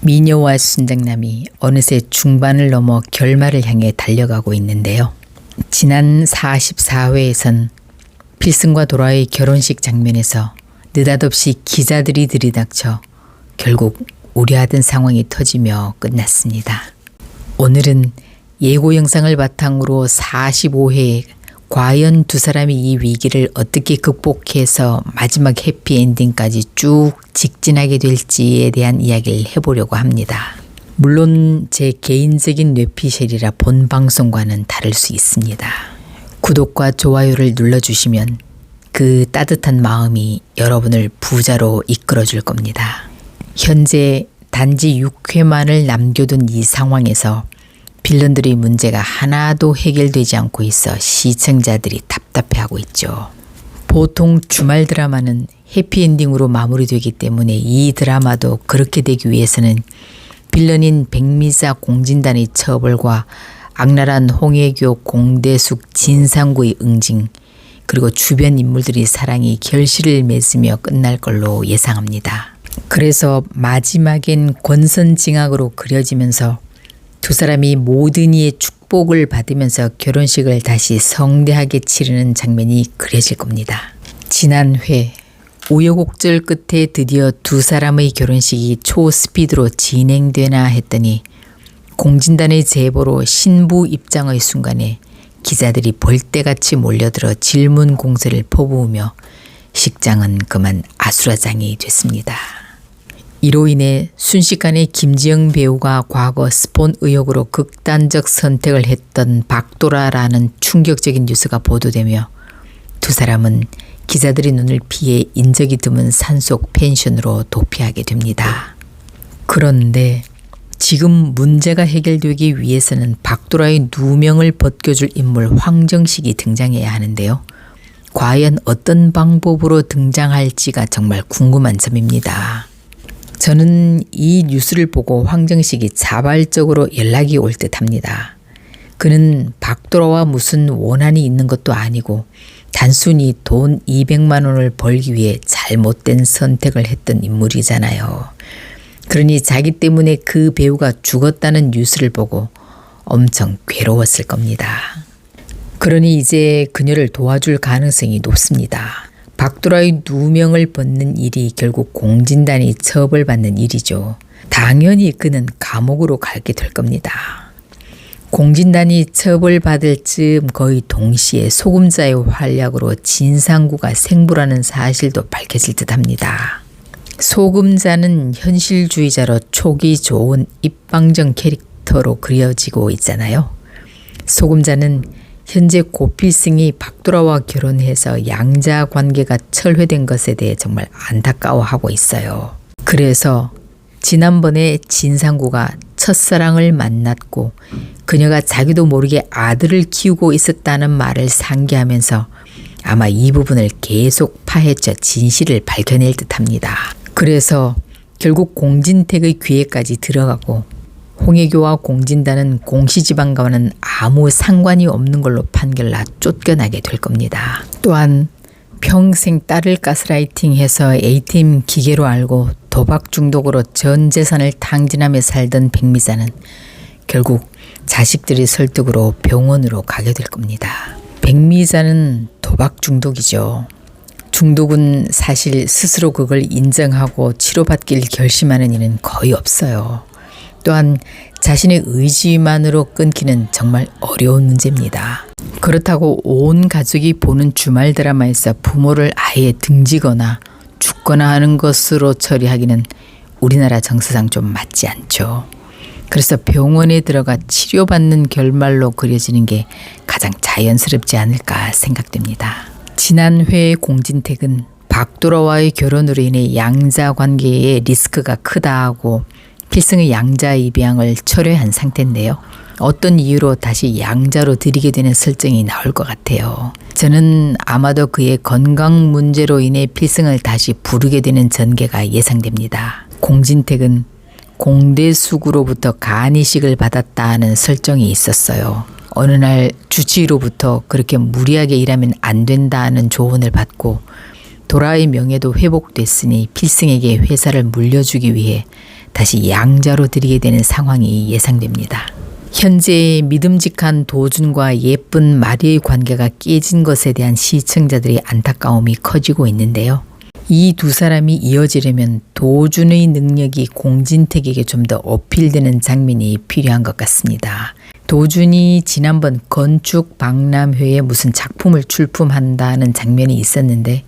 미녀와 순장남이 어느새 중반을 넘어 결말을 향해 달려가고 있는데요. 지난 44회에선 필승과 도라의 결혼식 장면에서 느닷없이 기자들이 들이닥쳐 결국 우려하던 상황이 터지며 끝났습니다. 오늘은 예고 영상을 바탕으로 45회에 과연 두 사람이 이 위기를 어떻게 극복해서 마지막 해피엔딩까지 쭉 직진하게 될지에 대한 이야기를 해보려고 합니다. 물론 제 개인적인 뇌피셜이라 본 방송과는 다를 수 있습니다. 구독과 좋아요를 눌러주시면 그 따뜻한 마음이 여러분을 부자로 이끌어줄 겁니다. 현재 단지 6회만을 남겨둔 이 상황에서 빌런들의 문제가 하나도 해결되지 않고 있어 시청자들이 답답해하고 있죠. 보통 주말 드라마는 해피엔딩으로 마무리되기 때문에 이 드라마도 그렇게 되기 위해서는 빌런인 백미사 공진단의 처벌과 악랄한 홍혜교, 공대숙, 진상구의 응징, 그리고 주변 인물들의 사랑이 결실을 맺으며 끝날 걸로 예상합니다. 그래서 마지막엔 권선징악으로 그려지면서 두 사람이 모든 이의 축복을 받으면서 결혼식을 다시 성대하게 치르는 장면이 그려질 겁니다. 지난 회 우여곡절 끝에 드디어 두 사람의 결혼식이 초스피드로 진행되나 했더니 공진단의 제보로 신부 입장의 순간에 기자들이 벌떼같이 몰려들어 질문 공세를 퍼부으며 식장은 그만 아수라장이 됐습니다. 이로 인해 순식간에 김지영 배우가 과거 스폰 의혹으로 극단적 선택을 했던 박도라라는 충격적인 뉴스가 보도되며 두 사람은 기자들의 눈을 피해 인적이 드문 산속 펜션으로 도피하게 됩니다. 그런데 지금 문제가 해결되기 위해서는 박도라의 누명을 벗겨줄 인물 황정식이 등장해야 하는데요. 과연 어떤 방법으로 등장할지가 정말 궁금한 점입니다. 저는 이 뉴스를 보고 황정식이 자발적으로 연락이 올 듯합니다. 그는 박도라와 무슨 원한이 있는 것도 아니고 단순히 돈 200만 원을 벌기 위해 잘못된 선택을 했던 인물이잖아요. 그러니 자기 때문에 그 배우가 죽었다는 뉴스를 보고 엄청 괴로웠을 겁니다. 그러니 이제 그녀를 도와줄 가능성이 높습니다. 박도라의 누명을 벗는 일이 결국 공진단이 처벌받는 일이죠. 당연히 그는 감옥으로 가게 될 겁니다. 공진단이 처벌받을 즈음 거의 동시에 소금자의 활약으로 진상구가 생부라는 사실도 밝혀질 듯합니다. 소금자는 현실주의자로 촉이 좋은 입방정 캐릭터로 그려지고 있잖아요. 소금자는 현재 고필승이 박도라와 결혼해서 양자 관계가 철회된 것에 대해 정말 안타까워하고 있어요. 그래서 지난번에 진상구가 첫사랑을 만났고 그녀가 자기도 모르게 아들을 키우고 있었다는 말을 상기하면서 아마 이 부분을 계속 파헤쳐 진실을 밝혀낼 듯합니다. 그래서 결국 공진택의 귀에까지 들어가고 홍혜교와 공진단은 공시지방과는 아무 상관이 없는 걸로 판결나 쫓겨나게 될 겁니다. 또한 평생 딸을 가스라이팅해서 ATM 기계로 알고 도박 중독으로 전 재산을 탕진하며 살던 백미자는 결국 자식들의 설득으로 병원으로 가게 될 겁니다. 백미자는 도박 중독이죠. 중독은 사실 스스로 그걸 인정하고 치료받길 결심하는 이는 거의 없어요. 또한 자신의 의지만으로 끊기는 정말 어려운 문제입니다. 그렇다고 온 가족이 보는 주말 드라마에서 부모를 아예 등지거나 죽거나 하는 것으로 처리하기는 우리나라 정서상 좀 맞지 않죠. 그래서 병원에 들어가 치료받는 결말로 그려지는 게 가장 자연스럽지 않을까 생각됩니다. 지난 회의 공진택은 박도라와의 결혼으로 인해 양자 관계에 리스크가 크다 하고 필승의 양자 입양을 철회한 상태인데요. 어떤 이유로 다시 양자로 들이게 되는 설정이 나올 것 같아요. 저는 아마도 그의 건강 문제로 인해 필승을 다시 부르게 되는 전개가 예상됩니다. 공진택은 공대숙으로부터 간이식을 받았다는 설정이 있었어요. 어느 날 주치의로부터 그렇게 무리하게 일하면 안 된다는 조언을 받고 도라의 명예도 회복됐으니 필승에게 회사를 물려주기 위해 다시 양자로 드리게 되는 상황이 예상됩니다. 현재 믿음직한 도준과 예쁜 마리의 관계가 깨진 것에 대한 시청자들의 안타까움이 커지고 있는데요. 이 두 사람이 이어지려면 도준의 능력이 공진택에게 좀 더 어필되는 장면이 필요한 것 같습니다. 도준이 지난번 건축 박람회에 무슨 작품을 출품한다는 장면이 있었는데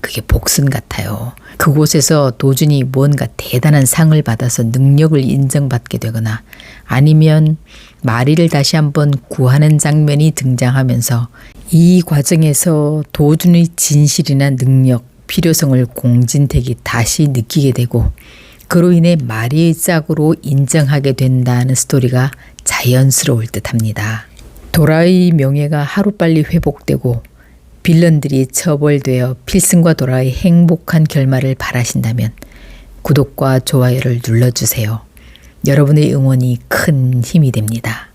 그게 복선 같아요. 그곳에서 도준이 뭔가 대단한 상을 받아서 능력을 인정받게 되거나 아니면 마리를 다시 한번 구하는 장면이 등장하면서 이 과정에서 도준의 진실이나 능력, 필요성을 공진택이 다시 느끼게 되고 그로 인해 마리의 짝으로 인정하게 된다는 스토리가 자연스러울 듯합니다. 도라의 명예가 하루빨리 회복되고 빌런들이 처벌되어 필승과 도라의 행복한 결말을 바라신다면 구독과 좋아요를 눌러주세요. 여러분의 응원이 큰 힘이 됩니다.